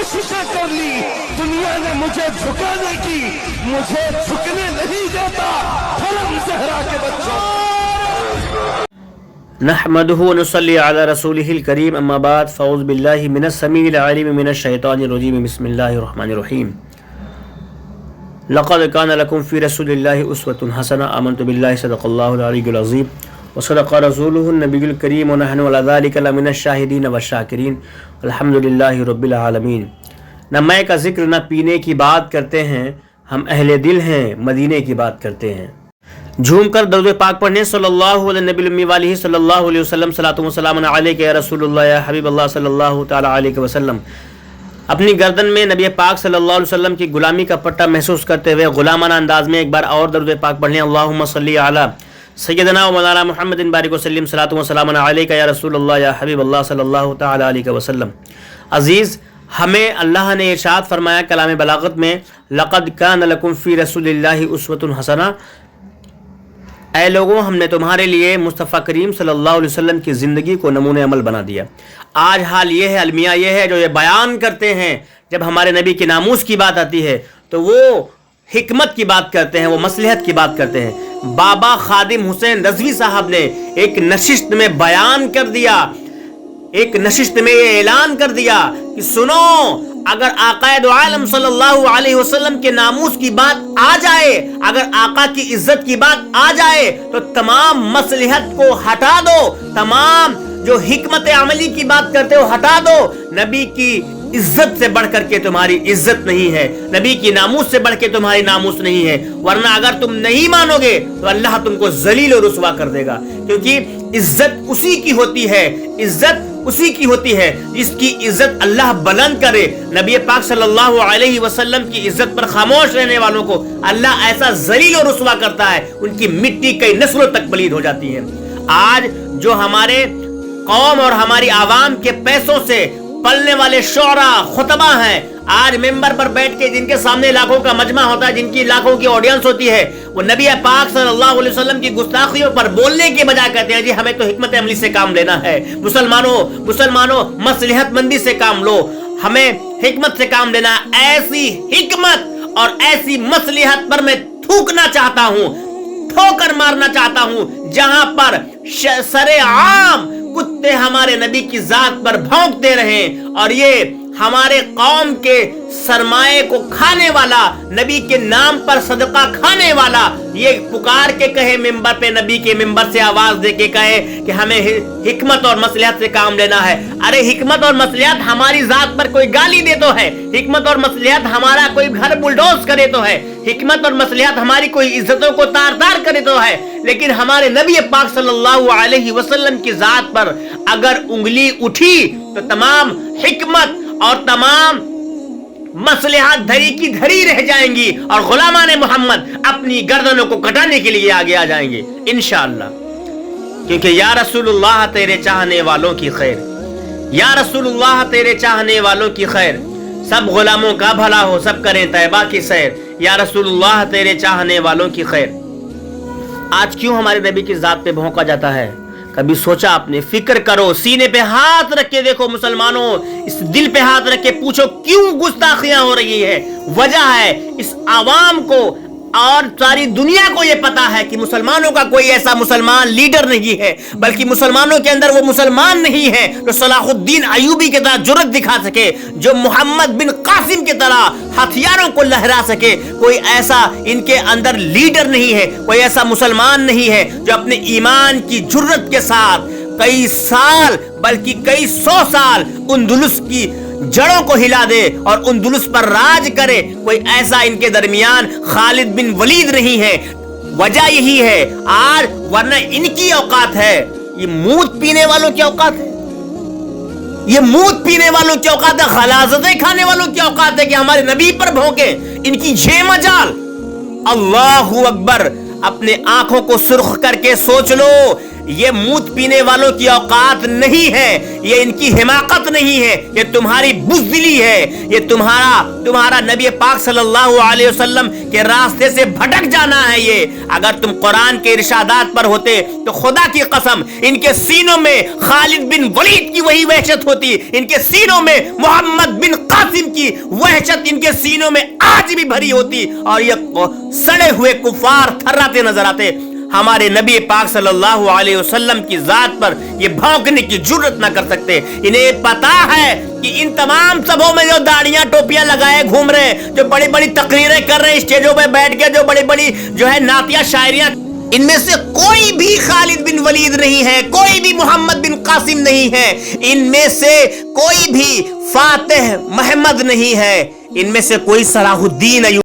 कोशिशें कर ली, दुनिया ने मुझे झुकाने की, मुझे झुकने नहीं देता। हरम ज़हरा के बच्चों, नहमदुहु व नुसल्ली अला रसूलिहिल करीम, अम्मा बाद, फ़अऊज़ु बिल्लाहि मिनश समीइल अलीम मिनश शैतानिर रजीम, बिस्मिल्लाहिर रहमानिर रहीम। लक़द कान लकुम फ़ी रसूलिल्लाहि उस्वतुन हसना, आमन्तु बिल्लाहि सदक़ल्लाहुल अलीयुल अज़ीम व सदक़ रसूलुहुन नबियुल करीम व नहनु अला ज़ालिका लमिनश शाहिदीन व शाकिरीन, अल्हम्दुलिल्लाहि रब्बिल आलमीन। न मैं का जिक्र न पीने की बात करते हैं, हम अहले दिल हैं, मदीने की बात करते हैं। झूम कर दरूद पाक पढ़ने, सल्लल्लाहु अलैहि नबी उम्मी वालिही सल्लल्लाहु अलैहि वसल्लम, सलातु व सलामुन अलैका या रसूलुल्लाह या हबीबल्लाह सल्लल्लाहु तआला अलैहि वसल्लम। अपनी गर्दन में नबी पाक सल्लल्लाहु अलैहि वसल्लम की गुलामी का पट्टा महसूस करते हुए गुलामाना अंदाज में एक बार और दरूद पाक पढ़ लें। अल्लाहुम्मा सल्ली अला सय्यदना व मौलाना मुहम्मदिन बारिक व सल्लिम, सलातु व सलामुन अलैका या रसूलुल्लाह या हबीबल्लाह सल्लल्लाहु तआला अलैहि वसल्लम। अजीज़, हमें अल्लाह ने इरशाद फरमाया कलाम बलागत में, लक़द कान लकुम फ़ी रसूलिल्लाहि उस्वतुन हसना। ऐ लोगों, हमने तुम्हारे लिए मुस्तफ़ा करीम सल्लल्लाहु अलैहि वसल्लम की ज़िंदगी को नमूने अमल बना दिया। आज हाल ये है, अलमिया ये है, जो ये बयान करते हैं जब हमारे नबी के नामूस की बात आती है तो वो हिकमत की बात करते हैं, वो मसलहत की बात करते हैं। बाबा खादिम हुसैन रज़वी साहब ने एक नशिस्त में बयान कर दिया, एक नशिस्त में ये ऐलान कर दिया कि सुनो, अगर आकाए दो आलम सल्लल्लाहु अलैहि वसल्लम के नामूस की बात आ जाए, अगर आका की इज्जत की बात आ जाए तो तमाम मसलहत को हटा दो, तमाम जो हिकमत अमली की बात करते हो हटा दो। नबी की इज्जत से बढ़ करके तुम्हारी इज्जत नहीं है, नबी की नामूस से बढ़ के तुम्हारी नामूस नहीं है, वरना अगर तुम नहीं मानोगे तो अल्लाह तुमको जलील और रुसवा कर देगा। क्योंकि इज्जत उसी की होती है, इज्जत उसी की होती है जिसकी इज्जत अल्लाह बुलंद करे। नबी पाक सल्लल्लाहु अलैहि वसल्लम की इज्जत पर खामोश रहने वालों को अल्लाह ऐसा जलील और रुसवा करता है, उनकी मिट्टी कई नस्लों तक पलीद हो जाती है। आज जो हमारे कौम और हमारी आवाम के पैसों से पलने वाले शोरा खुतबा हैं, आज मेंबर पर बैठ के जिनके सामने लाखों का मजमा होता है, जिनकी लाखों की ऑडियंस होती है, वो नबी पाक सल्लल्लाहु अलैहि वसल्लम की गुस्ताखियों पर बोलने के बजाय कहते हैं जी हमें तो हिकमत अमली से काम लेना है। मुसलमानों मसलहत मंदी से काम लो, हमें हिकमत से काम लेना। ऐसी हिकमत और ऐसी मसलहत पर मैं थूकना चाहता हूं, ठोकर मारना चाहता हूं, जहां पर सरे आम कुत्ते हमारे नबी की जात पर भौंकते रहे और ये हमारे कौम के सरमाए को खाने वाला, नबी के नाम पर सदका खाने वाला, ये पुकार के कहे मिंबर पे, नबी के मिंबर से आवाज दे के कहे कि हमें हिकमत और मसलहत से काम लेना है। अरे हिकमत और मसलहत हमारी जात पर कोई गाली दे तो है, हिकमत और मसलहत हमारा कोई घर बुलडोज करे तो है, हिकमत और मसलहत हमारी कोई इज्जतों को तार तार करे तो है, लेकिन हमारे नबी पाक सल्लल्लाहु अलैहि वसल्लम की जात पर अगर उंगली उठी तो तमाम हिकमत और तमाम मसलहत धरी की धरी रह जाएंगी और गुलामान मोहम्मद अपनी गर्दनों को कटाने के लिए आगे आ जाएंगे इंशाअल्लाह। क्योंकि या रसूलुल्लाह तेरे चाहने वालों की खैर, या रसूलुल्लाह तेरे चाहने वालों की खैर, सब गुलामों का भला हो, सब करें तैबा की सैर, या रसूलुल्लाह तेरे चाहने वालों की खैर। आज क्यों हमारे नबी की जात पे भौंका जाता है? कभी सोचा आपने? फिक्र करो, सीने पे हाथ रख के देखो मुसलमानों, इस दिल पे हाथ रख के पूछो क्यों गुस्ताखियां हो रही है। वजह है इस आवाम को और सारी दुनिया को यह पता है कि मुसलमानों का कोई ऐसा मुसलमान लीडर नहीं है, बल्कि मुसलमानों के अंदर वो मुसलमान नहीं है जो सलाहुद्दीन अयूबी की तरह जुर्रत दिखा सके, जो मोहम्मद बिन कासिम की तरह हथियारों को लहरा सके। कोई ऐसा इनके अंदर लीडर नहीं है, कोई ऐसा मुसलमान नहीं है जो अपने ईमान की जुर्रत के साथ कई साल बल्कि कई 100 साल अंदलुस की जड़ों को हिला दे और अंदलुस पर राज करे। कोई ऐसा इनके दरमियान खालिद बिन वलीद नहीं है। वजह यही है आज, वरना इनकी औकात है, ये मूत पीने वालों की औकात है, ये मूत पीने वालों की औकात है, खलाजतें खाने वालों की औकात है कि हमारे नबी पर भौंके। इनकी जे मजाल। अल्लाहू अकबर। अपने आंखों को सुर्ख करके सोच लो, ये मूत पीने वालों की औकात नहीं है, ये इनकी हिमाकत नहीं है, ये तुम्हारी बुज़दिली है, ये तुम्हारा नबी पाक सल्लल्लाहु अलैहि वसल्लम के रास्ते से भटक जाना है। ये अगर तुम कुरान के इरशादात पर होते तो खुदा की कसम इनके सीनों में खालिद बिन वलीद की वही वहशत होती, इनके सीनों में मोहम्मद बिन कासिम की वहशत इनके सीनों में आज भी भरी होती और ये सड़े हुए कुफार थर्राते नजर आते। हमारे नबी पाक सल्लल्लाहु अलैहि वसल्लम की जात पर ये भौंकने की जुर्रत ना कर सकते। इन्हें पता है कि इन तमाम सभों में जो दाढ़ियां टोपियां लगाए घूम रहे, जो बड़ी बड़ी तकरीरें कर रहे, स्टेजों पे बैठ के जो बड़ी बड़ी जो है नातिया शायरियां, इनमें से कोई भी खालिद बिन वलीद नहीं है, कोई भी मोहम्मद बिन कासिम नहीं है, इनमें से कोई भी फातिह मोहम्मद नहीं है, इनमें से कोई सलाहुद्दीन